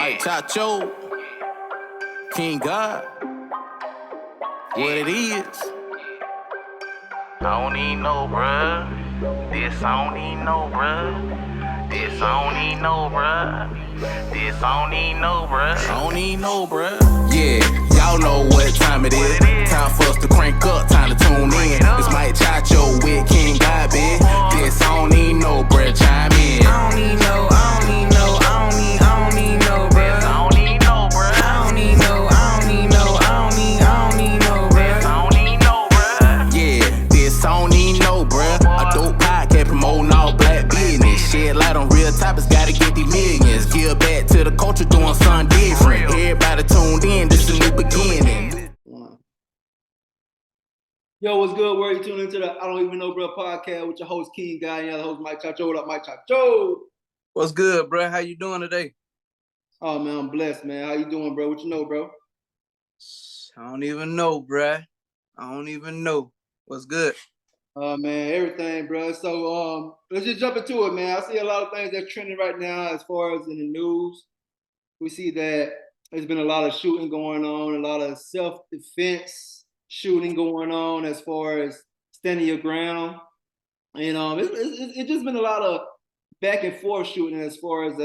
Mike Chacho, King God, what it is. I don't even know, bruh. This I don't even know, bruh. This I don't even know, bruh. This I don't even know, bruh. I don't even know, bruh. Yeah, y'all know what time it is. Time for us to crank up, time to tune in. It's Mike Chacho with King God, bitch. This I don't even know, bruh. Chime in. I don't even know, I don't even know, I don't even know, bruh. I don't even know, bruh. I don't even know, I don't even know, I don't even know, bruh. I don't even know, bruh. Yeah, this I don't even know, bruh. A dope podcast promoting all black business. Shed light on real topics, gotta get these millions. Give back to the culture, doing something different. Everybody tuned in, this is a new beginning. Yo, what's good? Where you tuning into the I Don't Even Know Bro podcast with your host King Guy and your other host Mike Chacho. What up, Mike Chacho? What's good, bro? How you doing today? Oh man, I'm blessed, man. How you doing, bro? What you know, bro? I don't even know, bruh. I don't even know. What's good? Man, everything, bro. So let's just jump into it, man. I see a lot of things that's trending right now as far as in the news. We see that there's been a lot of shooting going on, a lot of self-defense shooting going on as far as standing your ground. And it's just been a lot of back and forth shooting as far as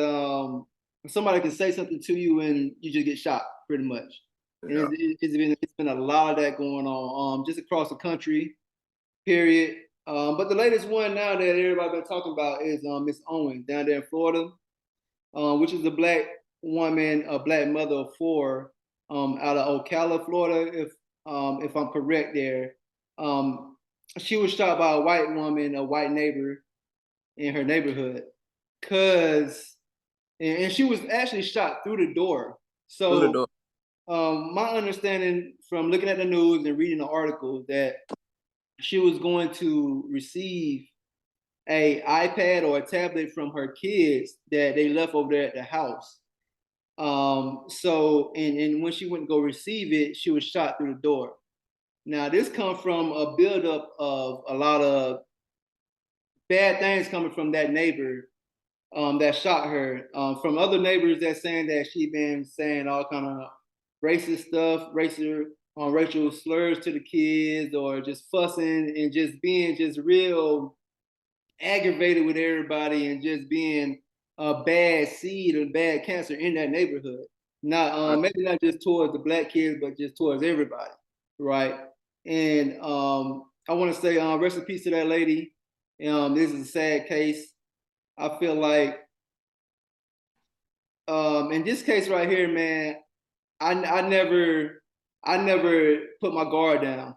somebody can say something to you and you just get shot, pretty much. Yeah. And it's been a lot of that going on just across the country, period. But the latest one now that everybody been talking about is Miss Owens down there in Florida, which is a black woman, a black mother of four, out of Ocala, Florida, if I'm correct there. She was shot by a white woman, a white neighbor in her neighborhood, and she was actually shot through the door. So Through the door. my understanding from looking at the news and reading the article that she was going to receive a iPad or a tablet from her kids that they left over there at the house. So and when she went to go receive it, she was shot through the door. Now this comes from a buildup of a lot of bad things coming from that neighbor that shot her. From other neighbors that saying that she been saying all kind of racist stuff, racial slurs to the kids, or just fussing and just being just real aggravated with everybody and just being a bad seed or bad cancer in that neighborhood. Not maybe not just towards the black kids, but just towards everybody, right? And I want to say rest in peace to that lady. This is a sad case. I feel like in this case right here, man, I never put my guard down.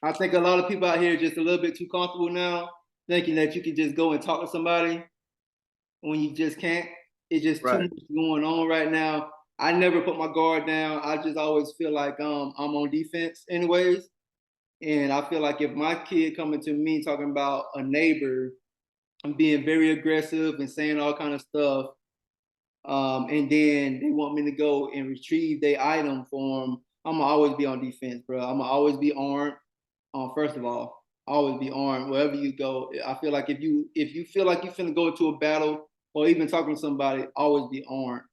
I think a lot of people out here are just a little bit too comfortable now, thinking that you can just go and talk to somebody when you just can't. It's just too much going on right now. I never put my guard down. I just always feel like I'm on defense anyways. And I feel like if my kid coming to me talking about a neighbor and being very aggressive and saying all kind of stuff, and then they want me to go and retrieve their item for them, I'm gonna always be on defense, bro. I'm gonna always be armed. First of all, always be armed wherever you go. I feel like if you feel like you're finna go into a battle or even talking to somebody, always be armed.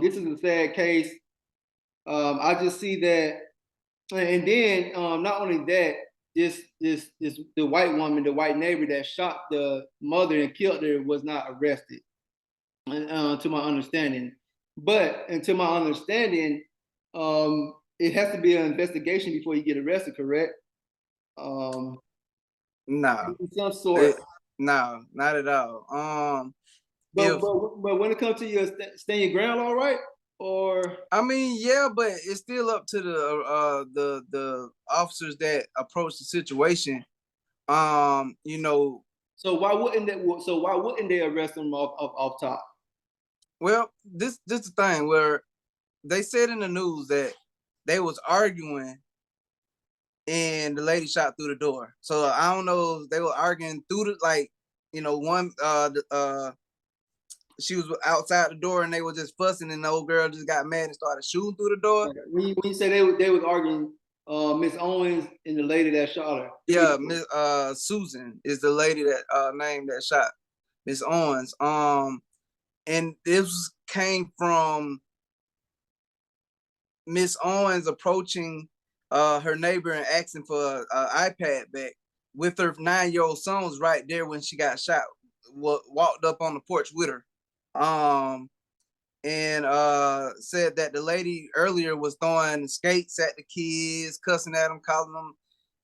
This is a sad case. I just see that, and then not only that, this the white woman, the white neighbor that shot the mother and killed her was not arrested, to my understanding. But and to my understanding, it has to be an investigation before you get arrested, correct? Nah. Some sort. No, not at all. But when it comes to your stand your ground, all right? Or I mean, yeah, but it's still up to the officers that approach the situation. You know. So why wouldn't they arrest them off top? Well, this the thing where they said in the news that they was arguing and the lady shot through the door. So I don't know if they were arguing through one she was outside the door and they were just fussing and the old girl just got mad and started shooting through the door. When you say they was arguing, Miss Owens and the lady that shot her. Yeah, Miss Susan is the lady that name that shot Miss Owens. And this came from Miss Owens approaching her neighbor and asking for an iPad back with her 9-year-old son was right there when she got shot. Walked up on the porch with her, and said that the lady earlier was throwing skates at the kids, cussing at them, calling them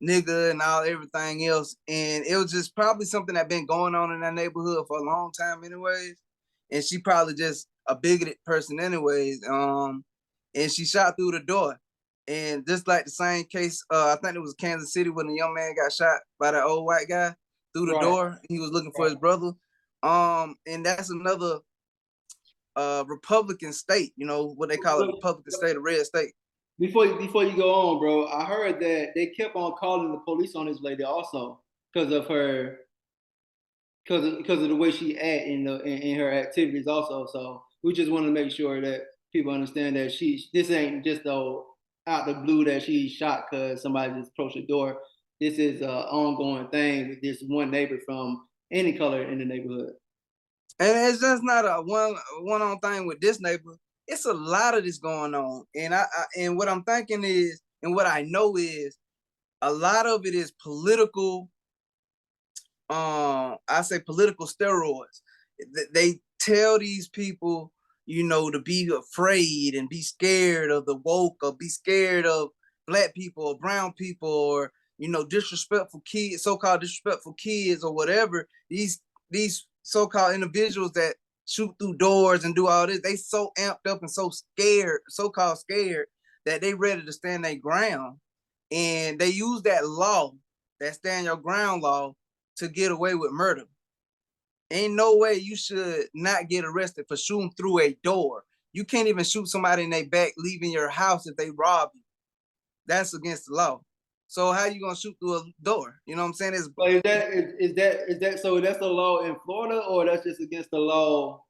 nigga and all everything else. And it was just probably something that been going on in that neighborhood for a long time, anyways. And she probably just a bigoted person, anyways. And she shot through the door. And just like the same case, I think it was Kansas City when the young man got shot by that old white guy through the door. He was looking for his brother. And that's another Republican state, you know, what they call it, Republican state, a red state. Before you go on, bro, I heard that they kept on calling the police on this lady also because of her, because of the way she act in her activities also. So we just want to make sure that people understand that this ain't just out the blue that she shot because somebody just approached the door. This is an ongoing thing with this one neighbor from any color in the neighborhood. And it's just not a one on thing with this neighbor. It's a lot of this going on. And and what I'm thinking is, and what I know is, a lot of it is political. I say political steroids. They tell these people, you know, to be afraid and be scared of the woke, or be scared of black people or brown people, or, you know, disrespectful kids, so-called disrespectful kids or whatever. These so-called individuals that shoot through doors and do all this, they so amped up and so scared, so-called scared, that they ready to stand their ground. And they use that law, that stand your ground law, to get away with murder. Ain't no way you should not get arrested for shooting through a door. You can't even shoot somebody in their back leaving your house if they rob you. That's against the law. So how you gonna shoot through a door? You know what I'm saying? But is that so? That's the law in Florida, or that's just against the law?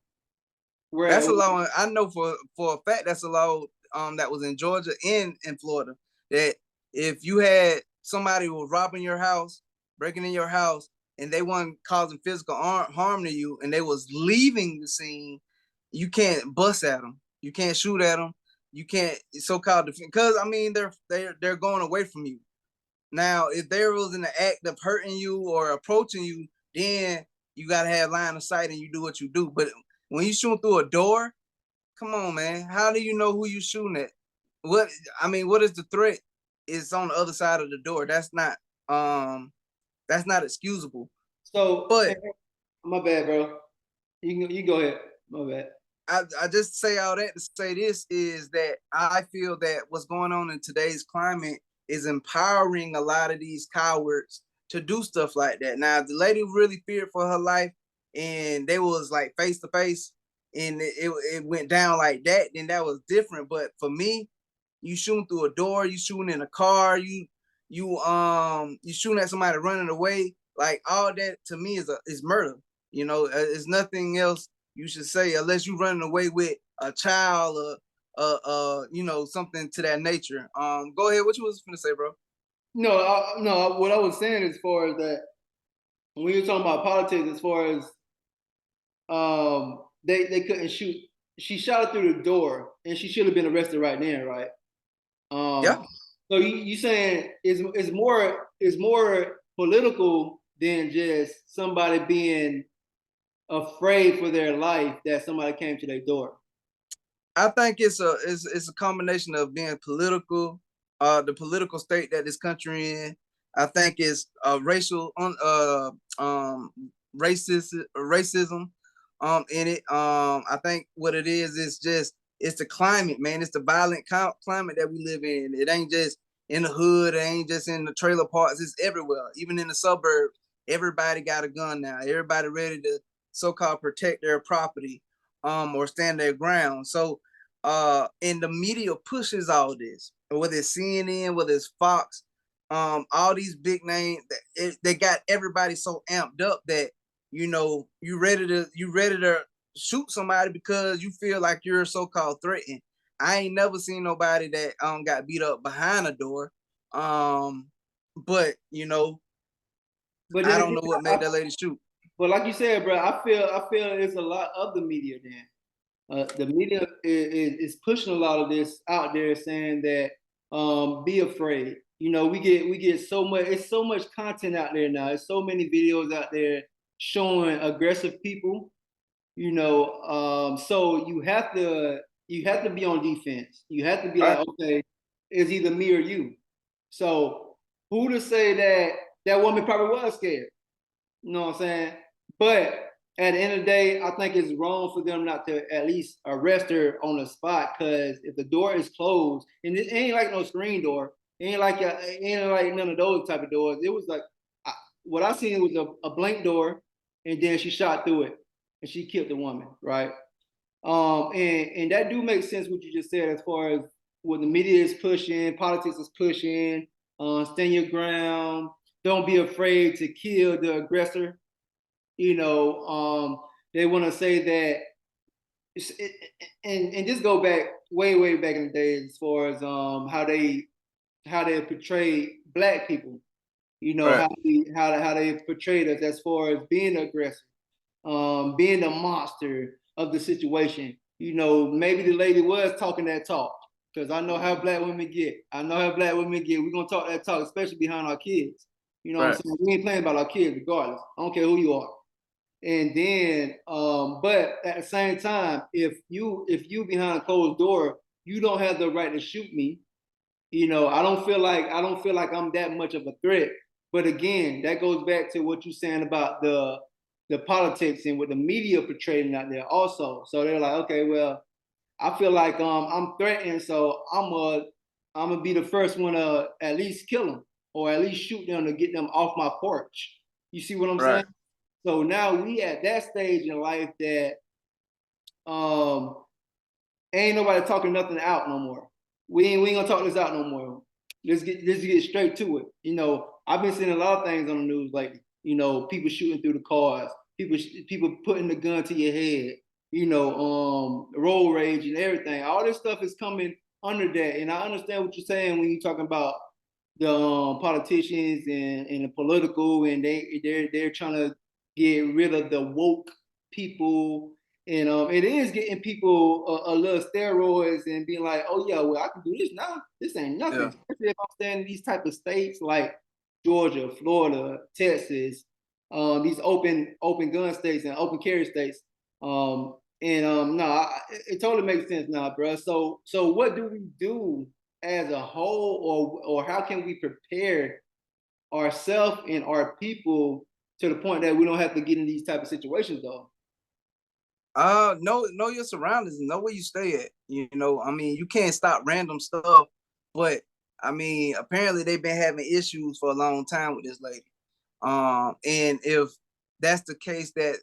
That's a law. I know for a fact that's a law that was in Georgia and in Florida, that if you had somebody who was robbing your house, breaking in your house, and they weren't causing physical harm to you, and they was leaving the scene, you can't bust at them. You can't shoot at them. You can't so-called defend, because I mean they're going away from you. Now, if there was in the act of hurting you or approaching you, then you gotta have line of sight and you do what you do. But when you shoot through a door, come on, man. How do you know who you shooting at? What is the threat? It's on the other side of the door. That's not excusable. So, but my bad, bro. You go ahead. My bad. I just say all that to say this is that I feel that what's going on in today's climate is empowering a lot of these cowards to do stuff like that. Now, if the lady really feared for her life and they was like face to face and it went down like that, then that was different. But for me, you shooting through a door, you shooting in a car, you shooting at somebody running away, like all that to me is murder. You know, it's nothing else you should say unless you running away with a child or you know, something to that nature. Go ahead. What you was gonna say, bro? No. What I was saying as far as that, when you're talking about politics, as far as they couldn't shoot. She shot it through the door, and she should have been arrested right then, right? Yeah. So you saying is more political than just somebody being afraid for their life that somebody came to their door? I think it's a combination of being political, the political state that this country in. I think it's racial racism in it. I think what it is just it's the climate, man. It's the violent climate that we live in. It ain't just in the hood. It ain't just in the trailer parks. It's everywhere. Even in the suburbs, everybody got a gun now. Everybody ready to so-called protect their property, or stand their ground. So, and the media pushes all this, whether it's CNN, whether it's Fox, all these big names, they got everybody so amped up that, you know, you ready to shoot somebody because you feel like you're so-called threatened. I ain't never seen nobody that got beat up behind a door. But you know, I don't know what made that lady shoot. But like you said, bro, I feel it's a lot of the media then. The media is pushing a lot of this out there, saying that be afraid. You know, we get so much. It's so much content out there now. There's so many videos out there showing aggressive people. You know, so you have to be on defense. You have to be like, Right. okay, it's either me or you. So who to say that that woman probably was scared? You know what I'm saying? But at the end of the day, I think it's wrong for them not to at least arrest her on the spot. Because if the door is closed, and it ain't like no screen door, it ain't like none of those type of doors. It was like what I seen was a blank door, and then she shot through it, and she killed the woman, right? And that do make sense what you just said as far as what the media is pushing, politics is pushing. Stand your ground. Don't be afraid to kill the aggressor. You know, they want to say that, and just go back way back in the days as far as how they portray black people. You know Right. how they portrayed us as far as being aggressive, being the monster of the situation. You know, maybe the lady was talking that talk because I know how black women get. I know how black women get. We're gonna talk that talk, especially behind our kids. You know what Right. I'm saying? We ain't playing about our kids regardless. I don't care who you are. And then, but at the same time, if you behind a closed door, you don't have the right to shoot me. You know, I don't feel like I'm that much of a threat. But again, that goes back to what you're saying about the politics and what the media portraying out there also. So they're like, okay, well, I feel like I'm threatened, so I'm gonna be the first one to at least kill them or at least shoot them to get them off my porch. You see what I'm saying? Right. So now we at that stage in life that um ain't nobody talking nothing out no more. We ain't gonna talk this out no more. Let's get straight to it. You know, I've been seeing a lot of things on the news lately. You know, people shooting through the cars, people putting the gun to your head. You know, road rage and everything. All this stuff is coming under that, and I understand what you're saying when you're talking about the politicians and the political, and they're trying to get rid of the woke people, and it is getting people a little steroids and being like, oh yeah, well I can do this now. This ain't nothing. Yeah. Especially if I'm staying in these type of states like Georgia, Florida, Texas, these open gun states and open carry states. And no, it totally makes sense now, bro. So what do we do as a whole, or how can we prepare ourselves and our people to the point that we don't have to get in these type of situations though? Know your surroundings, know where you stay at. You know, I mean, you can't stop random stuff, but I mean, apparently they've been having issues for a long time with this lady. And if that's the case, that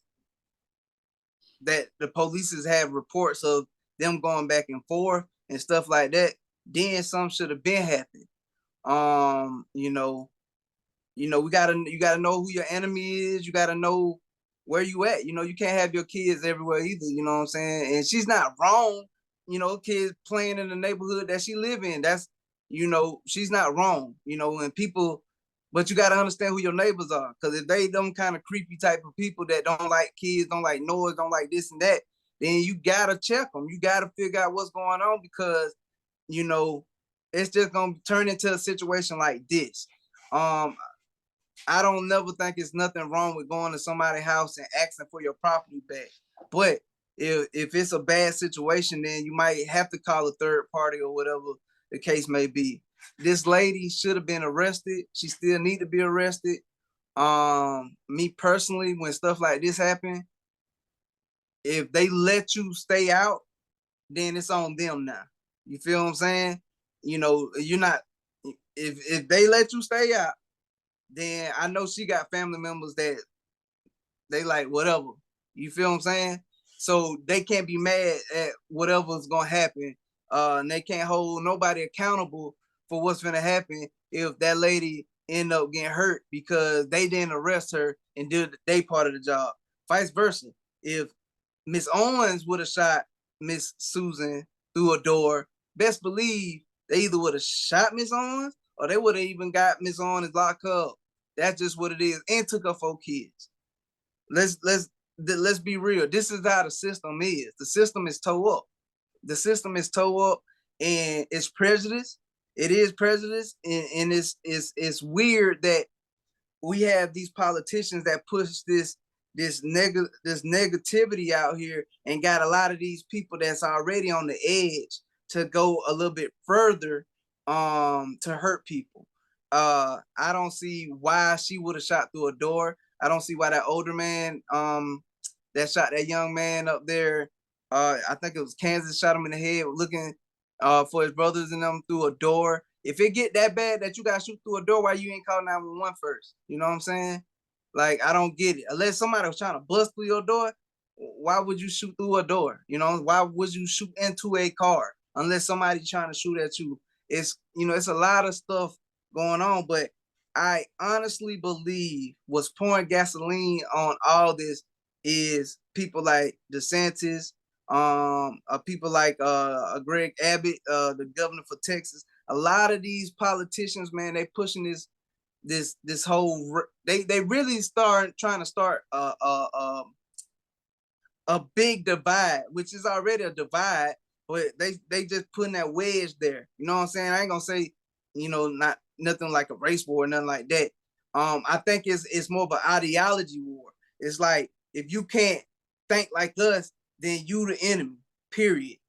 the police have reports of them going back and forth and stuff like that, then some should have been happening. You know, you gotta know who your enemy is. You gotta know where you at. You know, you can't have your kids everywhere either. You know what I'm saying? And she's not wrong. You know, kids playing in the neighborhood that she live in. That's, you know, she's not wrong. You know, and people, but you gotta understand who your neighbors are. Because if they them kind of creepy type of people that don't like kids, don't like noise, don't like this and that, then you gotta check them. You gotta figure out what's going on, because you know it's just gonna turn into a situation like this. Um, I don't never think it's nothing wrong with going to somebody's house and asking for your property back. But if it's a bad situation, then you might have to call a third party or whatever the case may be. This lady should have been arrested. She still need to be arrested. Me personally, when stuff like this happen, if they let you stay out, then it's on them now. You feel what I'm saying? You know, you're not, if they let you stay out, then I know she got family members that they like whatever. You feel what I'm saying? So they can't be mad at whatever's gonna happen. And they can't hold nobody accountable for what's gonna happen if that lady end up getting hurt because they didn't arrest her and did they part of the job. Vice versa. If Miss Owens would have shot Miss Susan through a door, best believe they either would have shot Miss Owens or they would have even got Miss Owens locked up. That's just what it is. And took her 4 kids. let's be real. This is how the system is. The system is toe up. The system is toe up, and it's prejudice. It is prejudice, and it's weird that we have these politicians that push this negativity out here, and got a lot of these people that's already on the edge to go a little bit further to hurt people. I don't see why she would have shot through a door. I don't see why that older man that shot that young man up there, I think it was Kansas, shot him in the head looking for his brothers and them through a door. If it get that bad that you got to shoot through a door, why you ain't call 911 first? You know what I'm saying? Like, I don't get it. Unless somebody was trying to bust through your door, why would you shoot through a door? You know, why would you shoot into a car unless somebody's trying to shoot at you? It's, you know, it's a lot of stuff going on, but I honestly believe what's pouring gasoline on all this is people like DeSantis, people like Greg Abbott, the governor for Texas. A lot of these politicians, man, they pushing this whole. They really trying to start a big divide, which is already a divide, but they just putting that wedge there. You know what I'm saying? I ain't gonna say, you know, not nothing like a race war or nothing like that. I think it's more of an ideology war. It's like, if you can't think like us, then you the enemy. Period.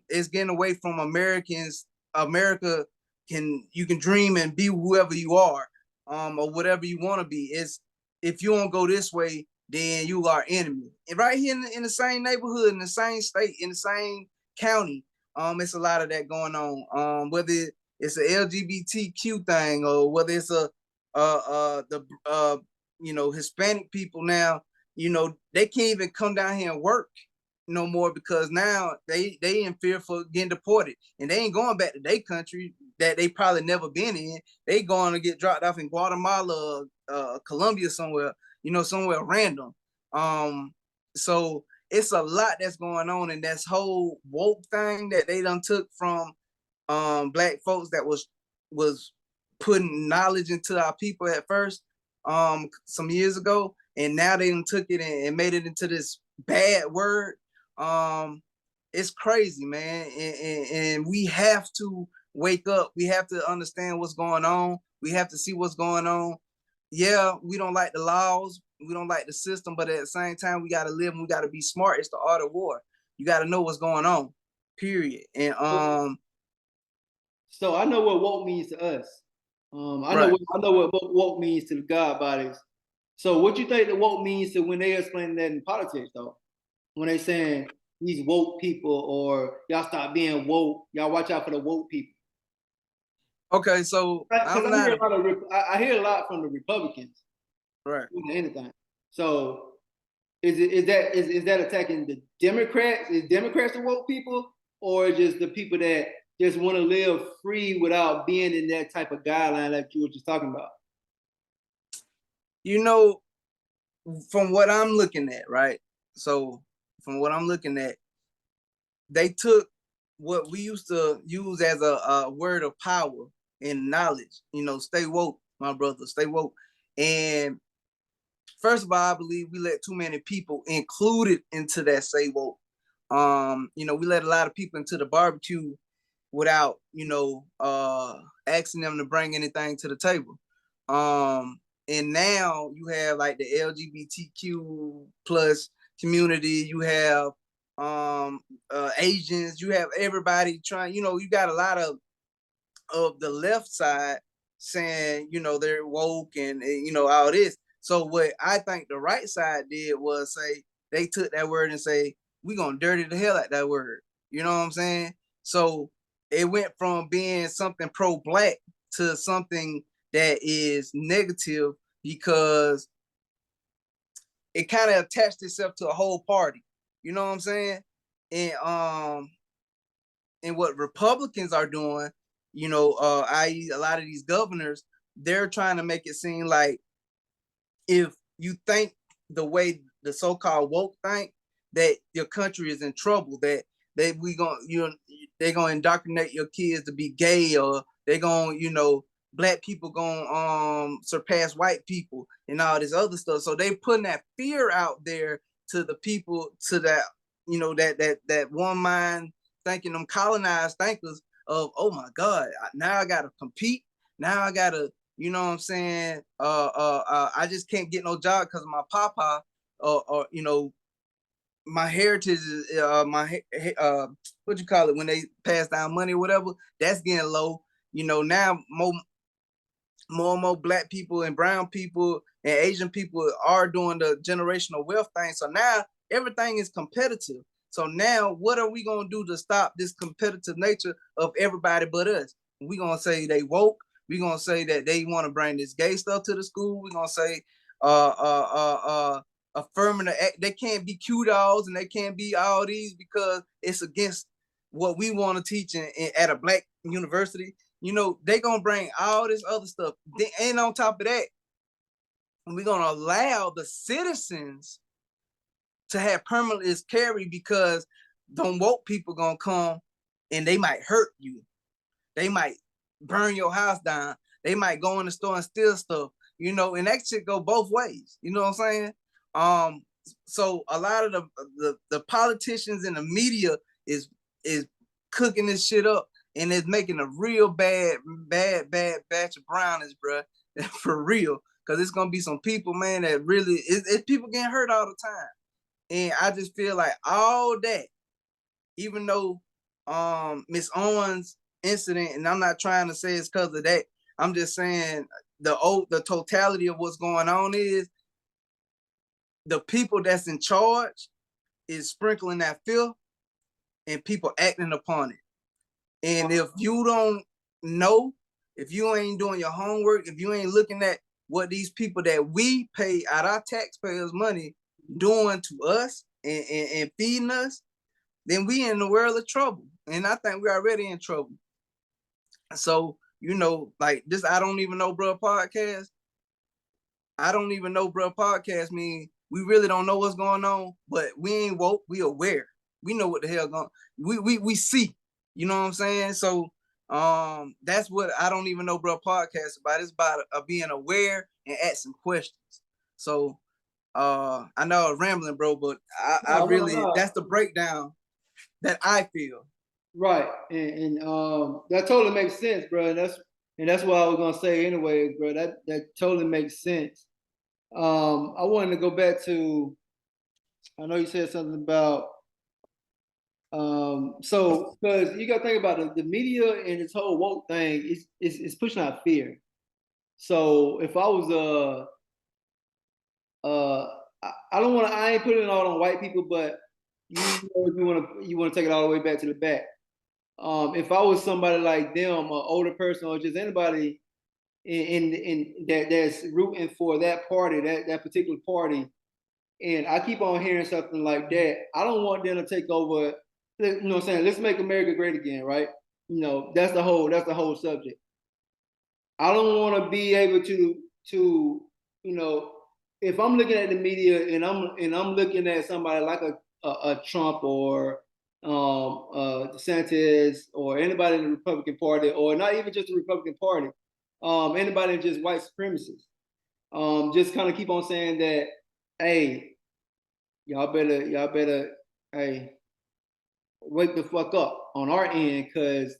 It's getting away from Americans. America you can dream and be whoever you are, or whatever you want to be. It's, if you don't go this way, then you are enemy. And right here in the same neighborhood, in the same state, in the same county, it's a lot of that going on. Whether it's an LGBTQ thing, or whether it's you know, Hispanic people now, you know, they can't even come down here and work no more, because now they in fear for getting deported, and they ain't going back to their country that they probably never been in. They going to get dropped off in Guatemala, Colombia, somewhere, you know, somewhere random. So it's a lot that's going on, and that's whole woke thing that they done took from black folks that was putting knowledge into our people at first, some years ago, and now they done took it and made it into this bad word. It's crazy, man, and we have to wake up. We have to understand what's going on. We have to see what's going on. Yeah, we don't like the laws, we don't like the system, but at the same time, we got to live and we got to be smart. It's the art of war. You got to know what's going on, period. And so I know what woke means to us. I right. know what woke means to the God bodies. So what you think the woke means to when they explain that in politics, though? When they saying these woke people, or y'all stop being woke, y'all watch out for the woke people. Okay, so I'm not. I hear a lot from the Republicans, Right. more than anything. So is that attacking the Democrats? Is Democrats the woke people, or just the people that just want to live free without being in that type of guideline that you were just talking about? You know, from what I'm looking at, right? So from what I'm looking at, they took what we used to use as a word of power and knowledge. You know, stay woke, my brother, stay woke. And first of all, I believe we let too many people included into that stay woke. You know, we let a lot of people into the barbecue without, you know, asking them to bring anything to the table. And now you have like the LGBTQ plus community, you have Asians, you have everybody trying, you know, you got a lot of the left side saying, you know, they're woke and you know, all this. So what I think the right side did was say, they took that word and say, we gonna dirty the hell out that word. You know what I'm saying? So it went from being something pro-black to something that is negative, because it kind of attached itself to a whole party. You know what I'm saying? And what Republicans are doing, you know, i.e. a lot of these governors, they're trying to make it seem like if you think the way the so-called woke think, that your country is in trouble, that they're gonna indoctrinate your kids to be gay, or they're gonna, you know, black people gonna surpass white people and all this other stuff. So they putting that fear out there to the people, to that, you know, that one mind thinking, them colonized thinkers of, oh my God, now I gotta compete. Now I gotta, you know what I'm saying? I just can't get no job because of my papa, or you know, my heritage is what you call it, when they pass down money or whatever, that's getting low. You know, now more and more black people and brown people and Asian people are doing the generational wealth thing. So now everything is competitive. So now what are we gonna do to stop this competitive nature of everybody but us? We're gonna say they woke. We're gonna say that they want to bring this gay stuff to the school. We're gonna say affirming they can't be Q dolls and they can't be all these because it's against what we want to teach at a black university. You know, they gonna bring all this other stuff. And on top of that, we're gonna allow the citizens to have permanent carry, because them woke people gonna come and they might hurt you. They might burn your house down. They might go in the store and steal stuff, you know, and that shit go both ways. You know what I'm saying? So a lot of the politicians and the media is cooking this shit up, and it's making a real bad batch of brownies, bro. For real. Because it's gonna be some people, man, that really it's people getting hurt all the time. And I just feel like all that, even though Miss Owens incident, and I'm not trying to say it's because of that, I'm just saying the totality of what's going on is the people that's in charge is sprinkling that fear and people acting upon it. And if you don't know, if you ain't doing your homework, if you ain't looking at what these people that we pay out our taxpayers' money doing to us and feeding us, then we in the world of trouble. And I think we're already in trouble. So, you know, like this, I don't even know, bro, podcast. I don't even know, bro, podcast mean we really don't know what's going on, but we ain't woke, we aware. We know what the hell going on. We see, you know what I'm saying? So that's what I don't even know, bro, podcast about. It's about being aware and asking questions. So I know I'm rambling, bro, but I really, that's the breakdown that I feel. Right, and that totally makes sense, bro. And that's what I was gonna say anyway, bro. That totally makes sense. I wanted to go back to. I know you said something about. So because you got to think about the media and this whole woke thing is pushing out fear. So if I was I don't want to, I ain't putting it all on white people, but you want to take it all the way back to the back. If I was somebody like them, an older person, or just anybody in that's rooting for that party, that particular party, and I keep on hearing something like that, I don't want them to take over. You know what I'm saying? Let's make America great again, right? You know, that's the whole subject. I don't want to be able to you know, if I'm looking at the media and I'm looking at somebody like a Trump or DeSantis or anybody in the Republican Party, or not even just the Republican Party, anybody just white supremacists, just kind of keep on saying that, hey, y'all better, hey, wake the fuck up on our end, because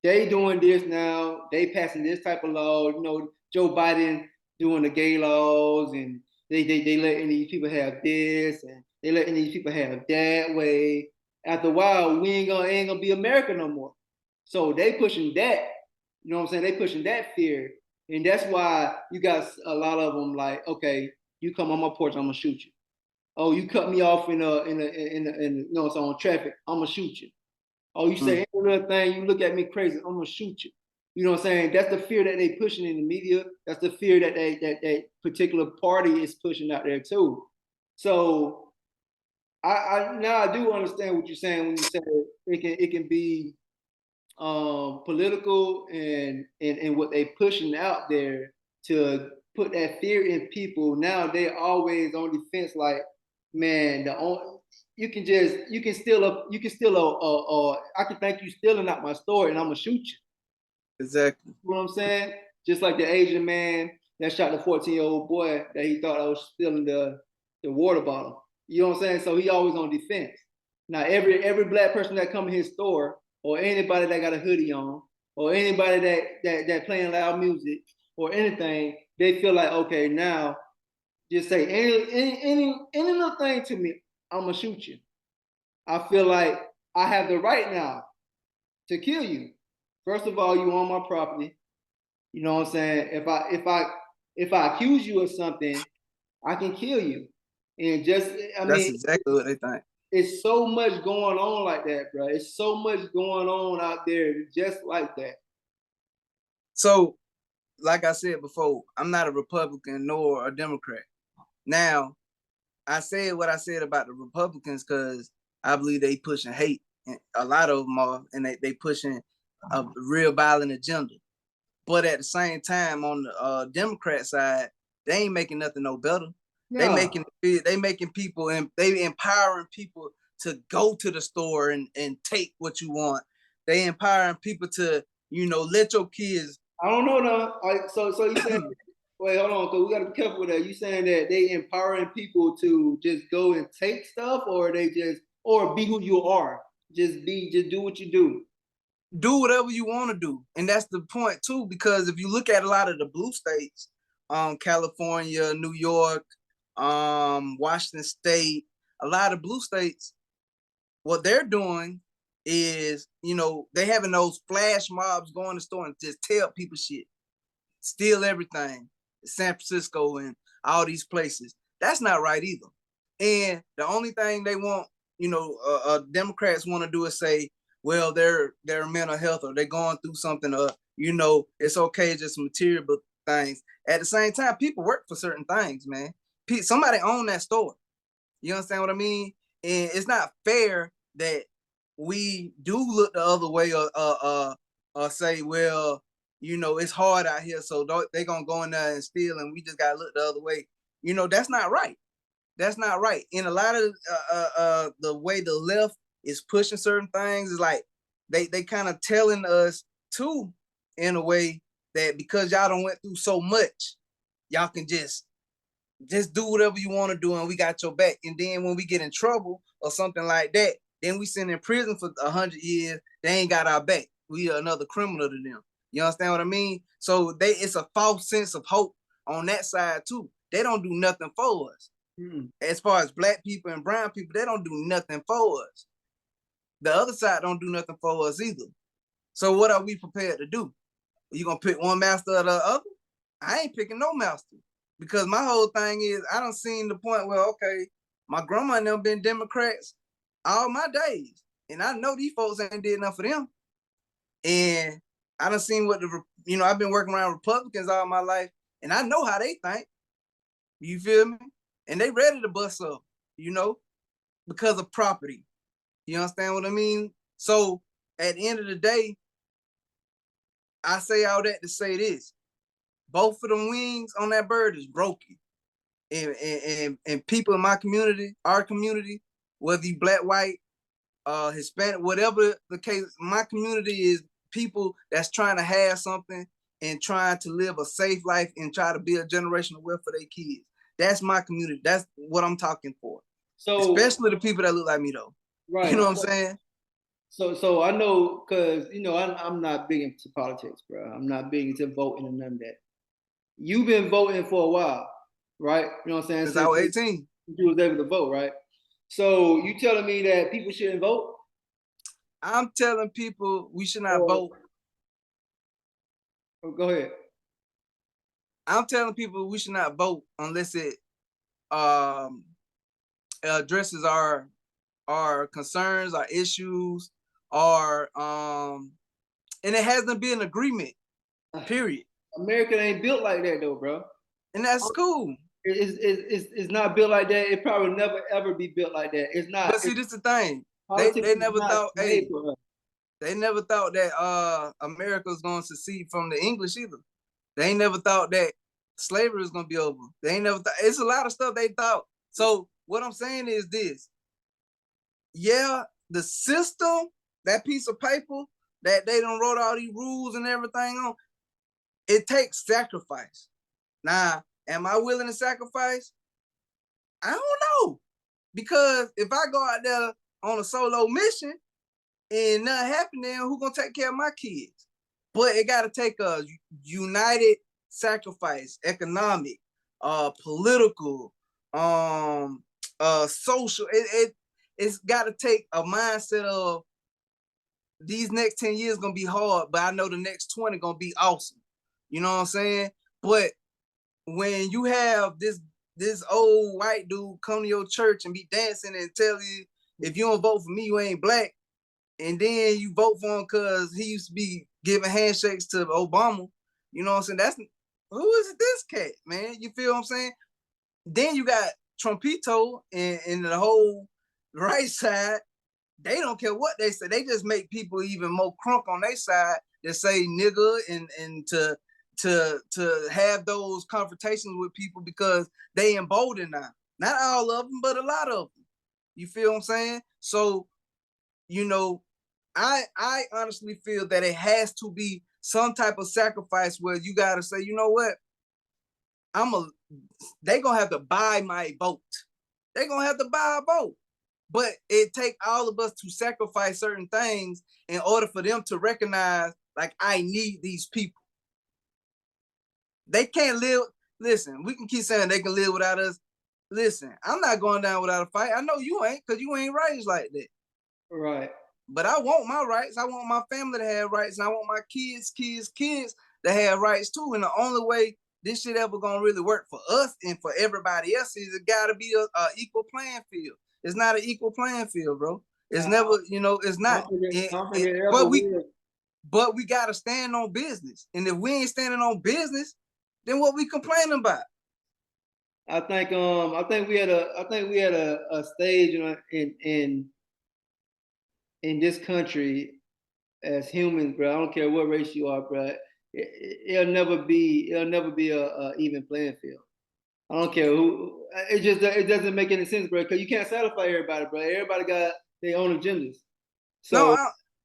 they doing this now. They passing this type of law. You know, Joe Biden doing the gay laws, and they letting these people have this, and they letting these people have that way. After a while, we ain't gonna be America no more. So they pushing that. You know what I'm saying? They pushing that fear, and that's why you got a lot of them like, okay, you come on my porch, I'm gonna shoot you. Oh, you cut me off in you know, so on traffic, I'm gonna shoot you. Oh, you say any little thing, you look at me crazy, I'm gonna shoot you. You know what I'm saying? That's the fear that they pushing in the media. That's the fear that that particular party is pushing out there too. So I now I do understand what you're saying when you say it can be political and what they pushing out there to put that fear in people. Now they're always on defense, like, man, you can steal I can think you stealing out my store and I'm gonna shoot you. Exactly. You know what I'm saying? Just like the Asian man that shot the 14-year-old boy that he thought I was stealing the water bottle. You know what I'm saying? So he always on defense. Now every black person that come in his store, or anybody that got a hoodie on, or anybody that playing loud music or anything, they feel like, okay, now just say any little thing to me, I'm gonna shoot you. I feel like I have the right now to kill you. First of all, you on my property. You know what I'm saying? If I accuse you of something, I can kill you. And just I That's mean, exactly what they think. it's so much going on like that, bro. It's so much going on out there just like that. So, like I said before, I'm not a Republican nor a Democrat. Now, I said what I said about the Republicans because I believe they pushing hate. And a lot of them are, and they pushing a real violent agenda. But at the same time, on the Democrat side, they ain't making nothing no better. They No, making people, and they empowering people to go to the store and take what you want. They empowering people to, let your kids. I don't know now. So you saying wait, hold on, because we gotta be careful with that. You saying that they empowering people to just go and take stuff, or they just or be who you are. Just do what you do. Do whatever you want to do. And that's the point too, because if you look at a lot of the blue states, California, New York, Washington State, a lot of blue states, what they're doing is, they having those flash mobs going to the store and just tell people shit, steal everything. San Francisco and all these places. That's not right either. And the only thing they want, Democrats want to do is say, well, their mental health, or they're going through something, or it's okay, just material things. At the same time, people work for certain things, man. Somebody own that store. You understand what I mean? And it's not fair that we do look the other way, or say, well, it's hard out here, so they're gonna go in there and steal, and we just gotta look the other way. That's not right. That's not right. In a lot of the way the left is pushing certain things, is like they kind of telling us too, in a way, that because y'all don't went through so much, y'all can just do whatever you want to do, and we got your back. And then when we get in trouble or something like that, then we send in prison for 100 years. They ain't got our back. We are another criminal to them. You understand what I mean? So it's a false sense of hope on that side too. They don't do nothing for us. As far as black people and brown people, they don't do nothing for us. The other side don't do nothing for us either. So what are we prepared to do? You gonna pick one master or the other? I ain't picking no master, because my whole thing is, I done seen the point where, okay, my grandma and them been Democrats all my days, and I know these folks ain't did enough for them. And I done seen what I've been working around Republicans all my life, and I know how they think. You feel me? And they ready to bust up, because of property. You understand what I mean? So at the end of the day, I say all that to say this: both of the wings on that bird is broken, and people in my community, our community, whether you black, white, Hispanic, whatever the case, my community is people that's trying to have something and trying to live a safe life and try to build generational wealth for their kids. That's my community. That's what I'm talking for. So, especially the people that look like me, though. Right. You know what I'm saying? So I know, because I'm not big into politics, bro. I'm not big into voting and none of that. You've been voting for a while, right? You know what I'm saying? Since I was 18. You was able to vote, right? So you telling me that people shouldn't vote? I'm telling people we should not vote. Go ahead. I'm telling people we should not vote unless it addresses our concerns, our issues, and it hasn't been an agreement. Period. America ain't built like that though, bro. And that's cool. It's not built like that. It probably never ever be built like that. It's not. But see, this is the thing. They never thought. Hey, they never thought that America was going to secede from the English either. They ain't never thought that slavery was going to be over. They ain't never thought. It's a lot of stuff they thought. So what I'm saying is this: yeah, the system, that piece of paper, that they done wrote all these rules and everything on. It takes sacrifice. Now, am I willing to sacrifice? I don't know. Because if I go out there on a solo mission and nothing happen, then who gonna take care of my kids? But it gotta take a united sacrifice, economic, political, social. It's gotta take a mindset of these next 10 years gonna be hard, but I know the next 20 gonna be awesome. You know what I'm saying? But when you have this old white dude come to your church and be dancing and tell you if you don't vote for me, you ain't black, and then you vote for him because he used to be giving handshakes to Obama, you know what I'm saying? That's who is this cat, man? You feel what I'm saying? Then you got Trumpito and the whole right side. They don't care what they say. They just make people even more crunk on their side that say nigga and to have those confrontations with people because they emboldened now. Not all of them, but a lot of them. You feel what I'm saying? So, you know, I honestly feel that it has to be some type of sacrifice where you gotta say, you know what? They gonna have to buy my vote. They gonna have to buy a vote. But it take all of us to sacrifice certain things in order for them to recognize, like, I need these people. They can't live. Listen, we can keep saying they can live without us. Listen, I'm not going down without a fight. I know you ain't, because you ain't raised like that. Right. But I want my rights. I want my family to have rights, and I want my kids to have rights too. And the only way this shit ever gonna really work for us and for everybody else is it gotta be a equal playing field. It's not an equal playing field, bro. It's never, it's not. But we gotta stand on business. And if we ain't standing on business, then what we complaining about? I think we had a stage in this country as humans, bro. I don't care what race you are, bro. It'll never be a even playing field. I don't care who. It doesn't make any sense, bro. Because you can't satisfy everybody, bro. Everybody got their own agendas. So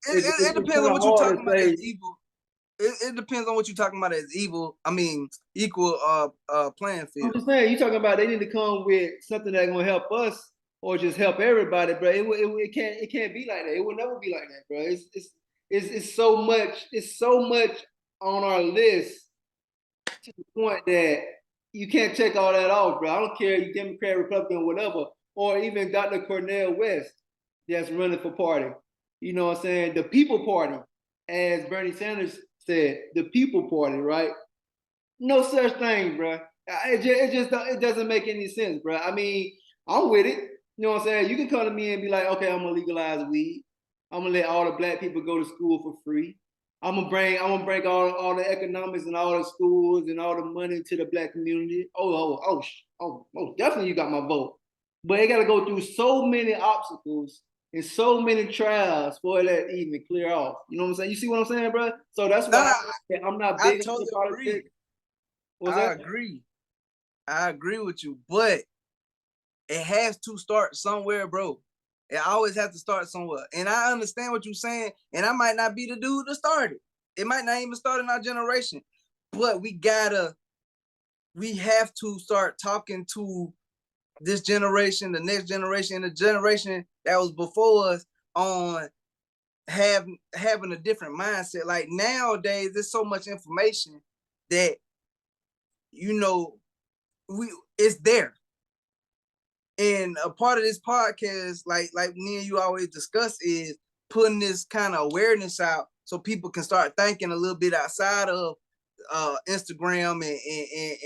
it depends on what you're talking about as evil. It depends on what you're talking about as evil. I mean, equal playing field. I'm just saying, you talking about they need to come with something that's gonna help us or just help everybody, bro. It can't be like that. It will never be like that, bro. It's so much on our list to the point that you can't check all that off, bro. I don't care you Democrat, Republican, whatever, or even Dr. Cornel West that's running for party. You know what I'm saying? The People Party, as Bernie Sanders said, the People Party, right? No such thing, bro. It doesn't make any sense, bro. I mean, I'm with it. You know what I'm saying? You can come to me and be like, okay, I'm gonna legalize weed. I'm gonna let all the black people go to school for free. I'm gonna bring all the economics and all the schools and all the money to the black community. Oh, definitely you got my vote. But it gotta go through so many obstacles and so many trials for that even clear off. You know what I'm saying? You see what I'm saying, bro? So that's why I'm not big I totally agree. I agree with you, but it has to start somewhere, bro. It always has to start somewhere. And I understand what you're saying, and I might not be the dude to start it. It might not even start in our generation, but we have to start talking to this generation, the next generation, and the generation that was before us on having a different mindset. Like nowadays, there's so much information that it's there. And a part of this podcast, like me and you always discuss, is putting this kind of awareness out so people can start thinking a little bit outside of Instagram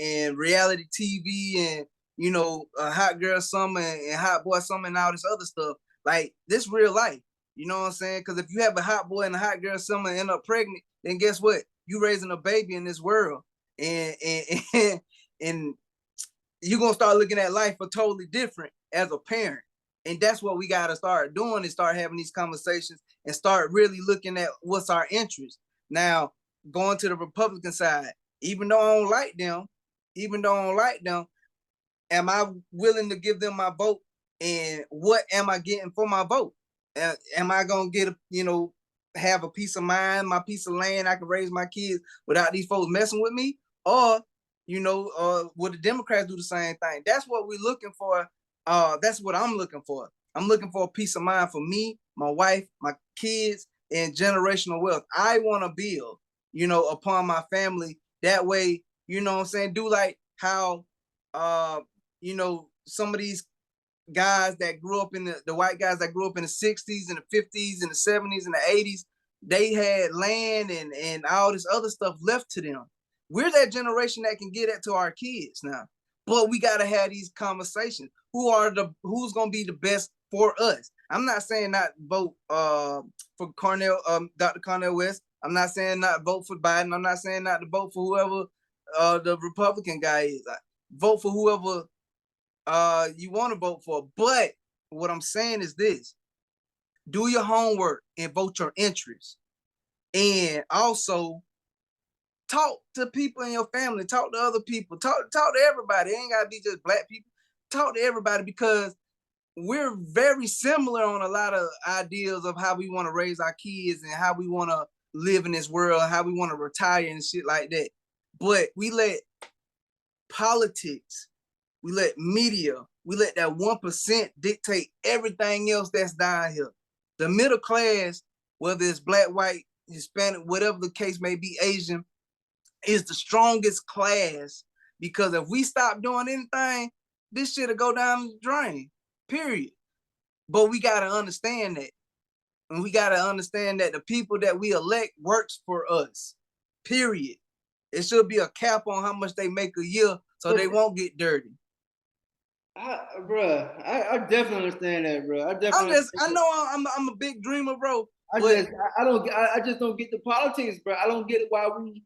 and reality TV and Hot Girl Summer and Hot Boy Summer and all this other stuff. Like this real life, you know what I'm saying? Because if you have a hot boy and a hot girl summer and end up pregnant, then guess what? You raising a baby in this world, and you're gonna start looking at life a totally different as a parent. And that's what we gotta start doing, is start having these conversations and start really looking at what's our interest. Now, going to the Republican side, even though I don't like them, am I willing to give them my vote? And what am I getting for my vote? Am I gonna get have a piece of mind, my piece of land. I can raise my kids without these folks messing with me. Or, would the Democrats do the same thing? That's what we're looking for. That's what I'm looking for. I'm looking for a peace of mind for me, my wife, my kids, and generational wealth. I want to build, upon my family. That way, you know what I'm saying? Do like how, some of these guys that grew up in the white guys that grew up in the 60s and the 50s and the 70s and the 80s, they had land and all this other stuff left to them. We're that generation that can get that to our kids now. But we got to have these conversations. Who's going to be the best for us? I'm not saying not vote for Dr. Cornel West. I'm not saying not vote for Biden. I'm not saying not to vote for whoever the Republican guy is. Vote for whoever you want to vote for. But what I'm saying is this: do your homework and vote your interests. And also talk to people in your family, talk to other people, talk to everybody. It ain't gotta be just black people. Talk to everybody, because we're very similar on a lot of ideas of how we want to raise our kids and how we want to live in this world, how we want to retire and shit like that. But we let politics, we let media, we let that 1% dictate everything else that's down here. The middle class, whether it's black, white, Hispanic, whatever the case may be, Asian, is the strongest class, because if we stop doing anything, this shit'll go down the drain, period. But we gotta understand that. And we gotta understand that the people that we elect works for us, period. It should be a cap on how much they make a year so they won't get dirty. I definitely understand that, bro. I know I'm a big dreamer, bro. I just don't get the politics, bro. I don't get why we,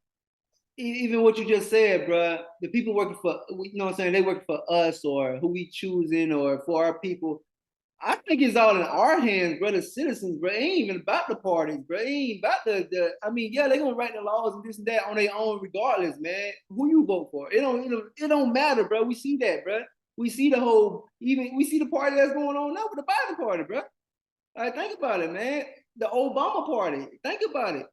even what you just said, bro. The people working for, you know what I'm saying? They work for us, or who we choosing, or for our people. I think it's all in our hands, bro. The citizens, bro. It ain't even about the parties, bro. It ain't about the. I mean, yeah, they gonna write the laws and this and that on their own, regardless, man. Who you vote for? It don't matter, bro. We see that, bro. We see we see the party that's going on now with the Biden party, bro. Like, think about it, man. The Obama party. Think about it.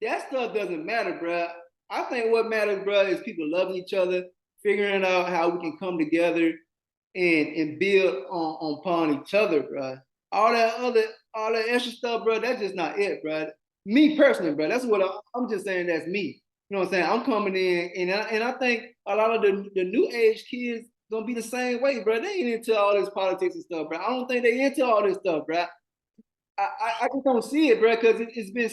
That stuff doesn't matter, bro. I think what matters, bro, is people loving each other, figuring out how we can come together and build upon each other, bro. All that extra stuff, bro, that's just not it, bro. Me personally, bro, that's what I'm just saying. That's me. You know what I'm saying? I'm coming in, and I think a lot of the new age kids gonna be the same way, bro. They ain't into all this politics and stuff, bro. I don't think they into all this stuff, bro. I just don't see it, bro, because it's been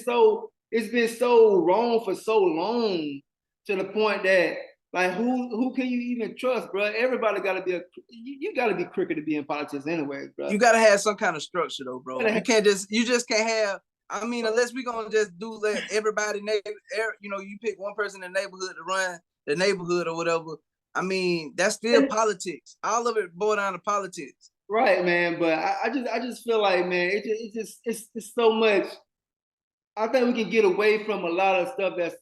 so wrong for so long, to the point that, like, who can you even trust, bro? Everybody gotta be you gotta be crooked to be in politics anyway, bro. You gotta have some kind of structure though, bro. You just can't have. I mean, unless we gonna just let everybody, you pick one person in the neighborhood to run the neighborhood or whatever. I mean, that's still politics. All of it boils down to politics. Right, man. But I just feel like, man, it's so much. I think we can get away from a lot of stuff that's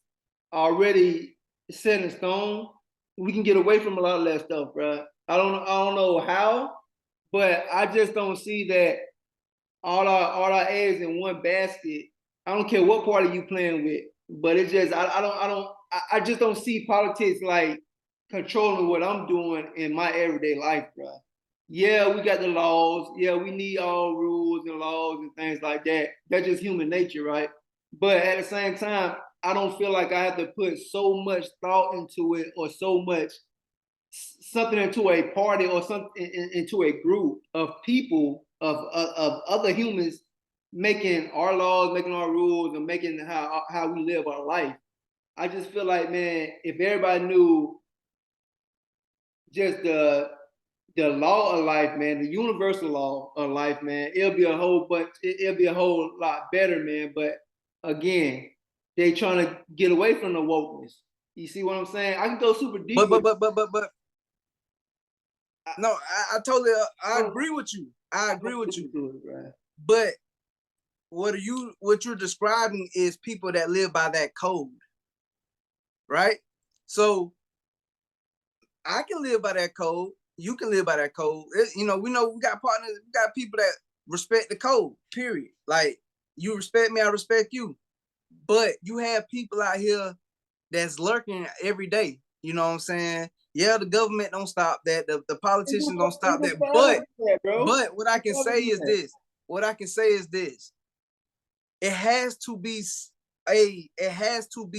already set in stone. We can get away from a lot of that stuff, bro. I don't know how, but I just don't see that all our eggs in one basket. I don't care what party you playing with, but it just I just don't see politics like controlling what I'm doing in my everyday life, bro. Yeah, we got the laws. Yeah, we need all rules and laws and things like that. That's just human nature, right? But at the same time, I don't feel like I have to put so much thought into it, or so much something into a party, or something into a group of people, of other humans, making our laws, making our rules, and making how we live our life. I just feel like, man, if everybody knew just the law of life, man, the universal law of life, man, it'll be a whole lot better, man. But again, they trying to get away from the wokeness. You see what I'm saying? I can go super deep. But no, I totally I agree with you. I agree with you. Right. But what you're describing is people that live by that code, right? So I can live by that code. You can live by that code. We know we got partners, we got people that respect the code, period. Like, You respect me, I respect you. But you have people out here that's lurking every day. You know what I'm saying? Yeah, the government don't stop that. The politicians don't stop that. But what I can say is this. What I can say is this. It has to be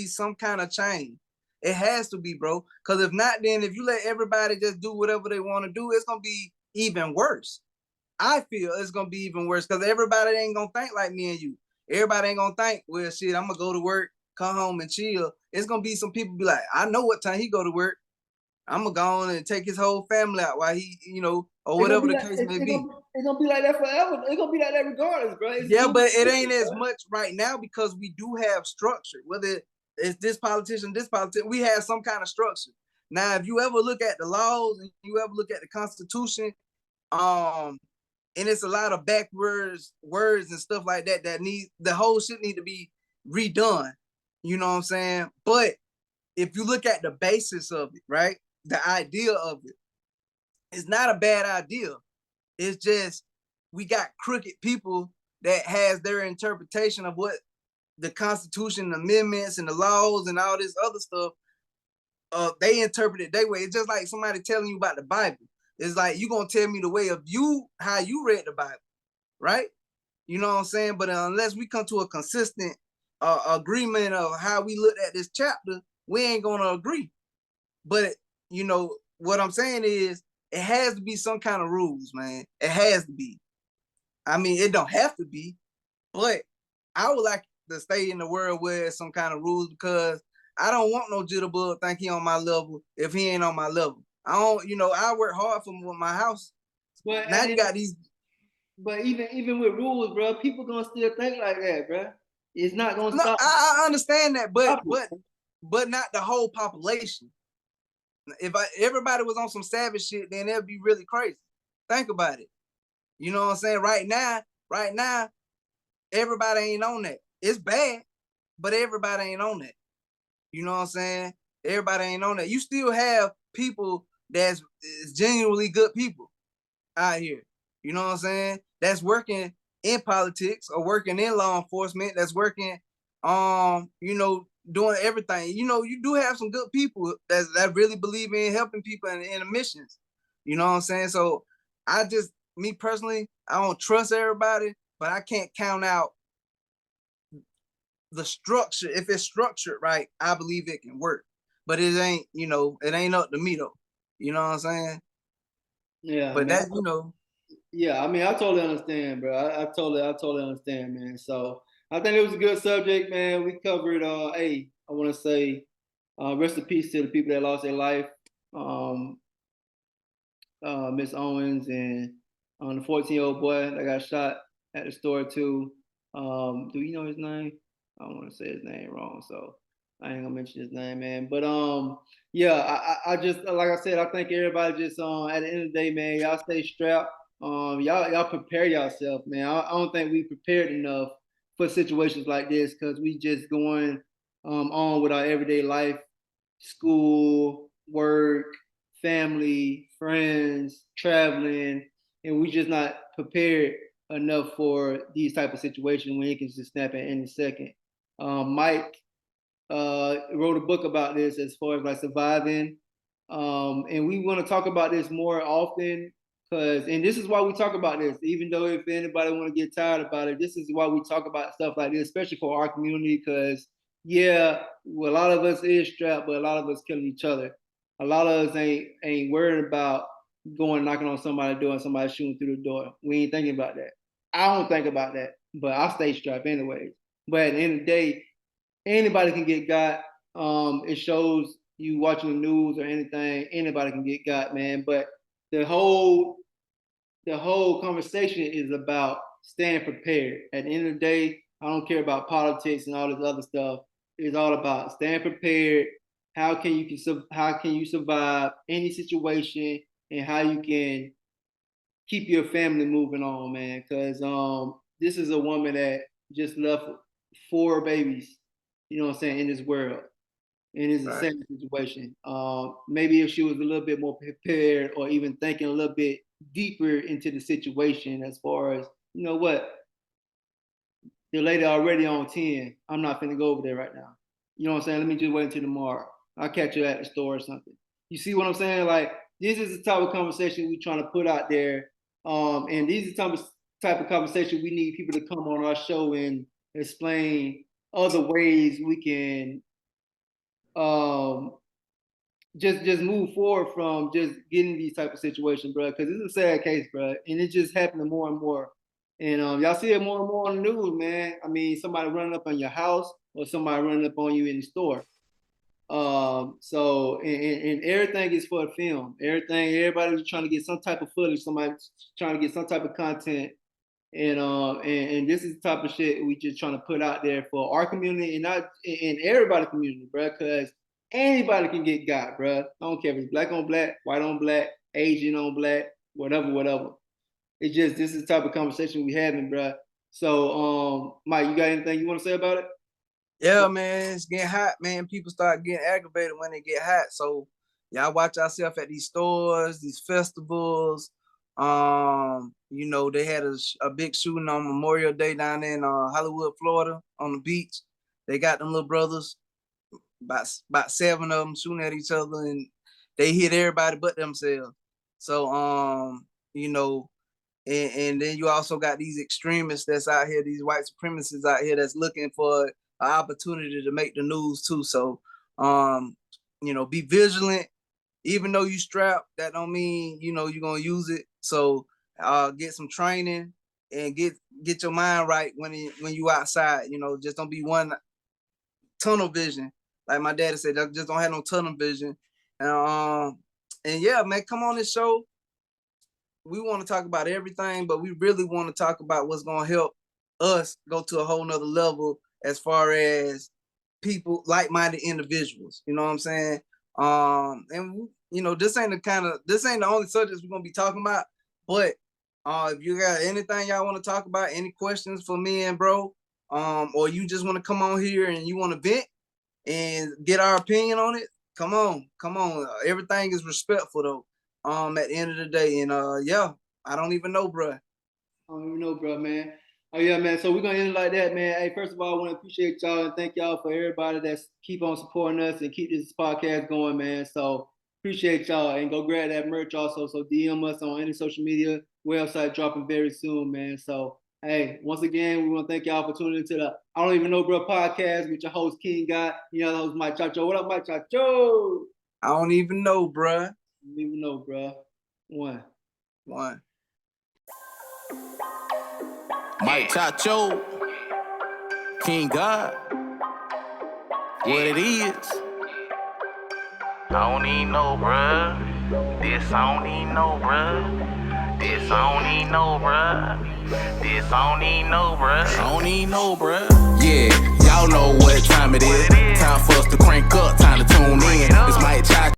some kind of change. It has to be, bro. Because if not, then if you let everybody just do whatever they want to do, it's gonna be even worse. I feel it's gonna be even worse because everybody ain't gonna think like me and you. Everybody ain't gonna think, well, shit, I'm gonna go to work, come home and chill. It's gonna be some people be like, I know what time he go to work. I'm gonna go on and take his whole family out while he, or whatever the case may be. It's gonna be like that forever. It's gonna be like that regardless, bro. Yeah, but it ain't as much right now because we do have structure. Whether it's this politician, we have some kind of structure. Now, if you ever look at the laws and you ever look at the Constitution, and it's a lot of backwards words and stuff like that the whole shit need to be redone. You know what I'm saying? But if you look at the basis of it, right? The idea of it, it's not a bad idea. It's just we got crooked people that has their interpretation of what the Constitution, the amendments, and the laws and all this other stuff. They interpret it their way. It's just like somebody telling you about the Bible. It's like you gonna tell me the way of how you read the Bible, right? You know what I'm saying? But unless we come to a consistent agreement of how we look at this chapter, we ain't gonna agree. But what I'm saying is it has to be some kind of rules, man. It has to be. I mean, it don't have to be, but I would like to stay in the world where there's some kind of rules because I don't want no jitterbug think he on my level if he ain't on my level. I don't, I work hard for my house. But now you got these. But even with rules, bro, people gonna still think like that, bro. It's not gonna stop. I understand that, but not the whole population. If everybody was on some savage shit, then it'd be really crazy. Think about it. You know what I'm saying? Right now, everybody ain't on that. It's bad, but everybody ain't on that. You know what I'm saying? Everybody ain't on that. You still have people that's genuinely good people out here. You know what I'm saying? That's working in politics or working in law enforcement. That's working, doing everything. You do have some good people that really believe in helping people in the missions. You know what I'm saying? So me personally, I don't trust everybody, but I can't count out the structure. If it's structured right, I believe it can work. But it ain't, it ain't up to me though. You know what I'm saying? Yeah. But man. that, Yeah, I mean, I totally understand, bro. I totally understand, man. So I think it was a good subject, man. We covered. I want to say, rest in peace to the people that lost their life. Miss Owens and the 14-year-old boy that got shot at the store too. Do you know his name? I don't want to say his name wrong, so I ain't gonna mention his name, man. But yeah, I just like I said, I think everybody just at the end of the day, man, y'all stay strapped. Y'all prepare yourself, man. I don't think we prepared enough for situations like this because we just going on with our everyday life, school, work, family, friends, traveling, and we just not prepared enough for these type of situations when it can just snap at any second. Mike wrote a book about this as far as like surviving, and we want to talk about this more often and this is why we talk about this. Even though if anybody want to get tired about it, this is why we talk about stuff like this, especially for our community. Because yeah, well, a lot of us is strapped, but a lot of us killing each other. A lot of us ain't worried about going knocking on somebody's door and somebody shooting through the door. We ain't thinking about that. I don't think about that, but I stay strapped anyways. But at the end of the day, anybody can get got. It shows you watching the news or anything, anybody can get got, man. But the whole conversation is about staying prepared. At the end of the day, I don't care about politics and all this other stuff. It's all about staying prepared. How can you survive any situation, and how you can keep your family moving on, man? Because this is a woman that just left 4 babies, you know what I'm saying, in this world. And it's the same situation. Maybe if she was a little bit more prepared or even thinking a little bit deeper into the situation as far as, you know what, the lady already on 10. I'm not finna go over there right now. You know what I'm saying? Let me just wait until tomorrow. I'll catch you at the store or something. You see what I'm saying? Like, this is the type of conversation we trying to put out there. And these are the type of conversation we need people to come on our show and explain other ways we can just move forward from just getting these type of situations, bro. Because it's a sad case, bro, and it's just happening more and more. And y'all see it more and more on the news, man. I mean, somebody running up on your house or somebody running up on you in the store. So and everything is for a film. Everybody's trying to get some type of footage. Somebody's trying to get some type of content. And this is the type of shit we just trying to put out there for our community and not in everybody's community, bro. Because anybody can get got, bro. I don't care if it's black on black, white on black, Asian on black, whatever. It's just this is the type of conversation we having, bro. So, Mike, you got anything you want to say about it? Yeah, man, it's getting hot, man. People start getting aggravated when they get hot. So y'all watch yourself at these stores, these festivals. You know, they had a big shooting on Memorial Day down in Hollywood, Florida, on the beach. They got them little brothers, about 7 of them shooting at each other, and they hit everybody but themselves. So, you know, and then you also got these extremists that's out here, these white supremacists out here that's looking for an opportunity to make the news too. So, you know, be vigilant. Even though you strapped, that don't mean, you know, you're gonna use it. So get some training and get your mind right when you outside. You know, just don't be one tunnel vision. Like my daddy said, just don't have no tunnel vision. And yeah, man, come on this show. We want to talk about everything, but we really want to talk about what's gonna help us go to a whole nother level as far as people, like-minded individuals. You know what I'm saying? And you know, this ain't the only subjects we're gonna be talking about. But if you got anything y'all want to talk about, any questions for me and bro, or you just want to come on here and you want to vent and get our opinion on it, come on. Everything is respectful though. At the end of the day, and yeah, I don't even know, bro. I don't even know, bro, man. Oh yeah, man. So we're gonna end it like that, man. Hey, first of all, I want to appreciate y'all and thank y'all for everybody that's keep on supporting us and keep this podcast going, man. So appreciate y'all and go grab that merch also. So DM us on any social media, website dropping very soon, man. So hey, once again, we want to thank y'all for tuning into the I Don't Even Know, Bro podcast with your host King God. You know, the host Mike Chacho. What up, Mike Chacho? I don't even know, bro. I don't even know, bro. One. Mike Chacho, King God, what it is. I don't even know, bruh. This I don't even know, bruh. This I don't even know, bruh. This I don't even know, bruh. I don't even know, bruh. Yeah, y'all know what time it is. Time for us to crank up.